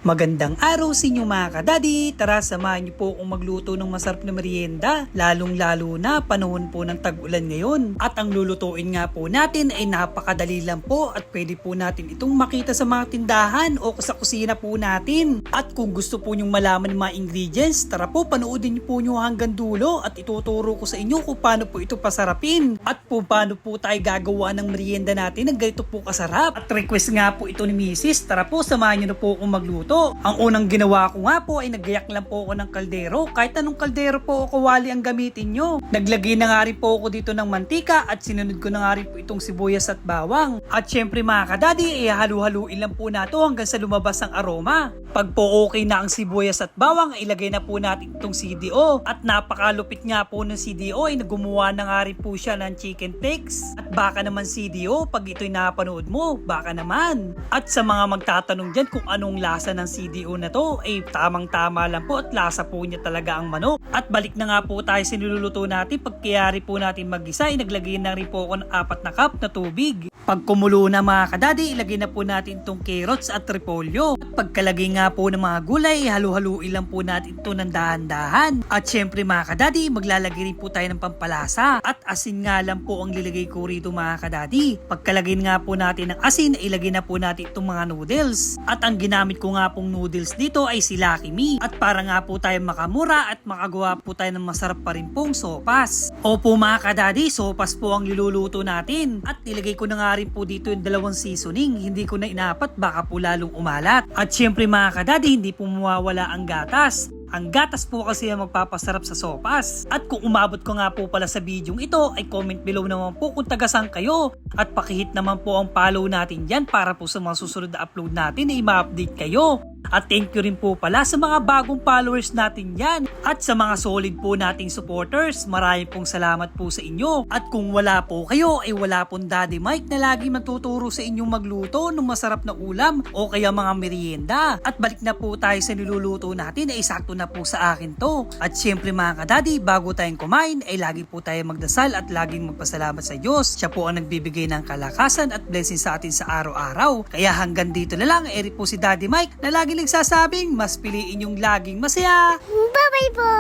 Magandang araw sa inyo mga kadadi. Tara, samahan niyo po akong magluto ng masarap na merienda. Lalong-lalo na panahon po ng tag-ulan ngayon. At ang lulutuin nga po natin ay napakadali lang po at pwede po natin itong makita sa mga tindahan o sa kusina po natin. At kung gusto po nyong malaman ng mga ingredients, tara po panoodin niyo po nyo hanggang dulo at ituturo ko sa inyo kung paano po ito pasarapin. At kung paano po tayo gagawa ng merienda natin na ganito po kasarap. At request nga po ito ni Mrs. Tara po, samahan niyo na po akong magluto. Ang unang ginawa ko nga po ay naggayak lang po ako ng kaldero. Kahit anong kaldero po o kawali ang gamitin nyo. Naglagay na nga rin po ako dito ng mantika at sinunod ko na nga rin po itong sibuyas at bawang. At syempre mga kadadi, halu-haluin lang po nato hanggang sa lumabas ang aroma. Pag po okay na ang sibuyas at bawang, ilagay na po natin itong CDO. At napakalupit nga po ng CDO ay gumawa na nga rin po siya ng chicken flakes. At baka naman CDO, pag ito'y napanood mo, baka naman. At sa mga magtatanong dyan kung anong lasa ng CDO na to, ay tamang-tama lang po at lasa po niya talaga ang manok. At balik na nga po tayo sa niluluto natin. Pagkayari po natin mag-isa, ay naglagay na rin po ako ng 4 na cup na tubig. Pag kumulo na mga kadadi, ilagay na po natin itong carrots at repolyo. At pagkalagay nga po ng mga gulay, halu-haluin lang po natin ito ng dahan-dahan. At syempre mga kadadi, maglalagay rin po tayo ng pampalasa. At asin nga lang po ang lilagay ko rito mga kadadi. Pagkalagay nga po natin ng asin, ilagay na po natin itong mga noodles. At ang ginamit ko nga pong noodles dito ay si Lucky Me. At para nga po tayo makamura at makagawa po tayo ng masarap pa rin pong sopas. Opo mga kadadi, sopas po ang niluluto natin. At nilagay ko na nga rin po dito yung 2 seasoning. Hindi ko na inapat, baka po lalong umalat. At syempre mga kadadi, hindi po mawawala ang gatas. Ang gatas po kasi ang magpapasarap sa sopas. At kung umabot ko nga po pala sa video ito, ay comment below naman po kung taga-saan kayo. At pakihit naman po ang follow natin dyan para po sa mga susunod na upload natin ay ma-update kayo. At thank you rin po pala sa mga bagong followers natin yan. At sa mga solid po nating supporters, maraming pong salamat po sa inyo. At kung wala po kayo, ay wala pong Daddy Mike na lagi magtuturo sa inyong magluto ng masarap na ulam o kaya mga merienda. At balik na po tayo sa niluluto natin ay sakto na po sa akin to. At syempre mga kadadi, bago tayong kumain ay lagi po tayo magdasal at laging magpasalamat sa Diyos. Siya po ang nagbibigay ng kalakasan at blessing sa atin sa araw-araw. Kaya hanggang dito na lang, eri po si Daddy Mike na lagi nagsasabing mas piliin yung laging masaya. Bye-bye po!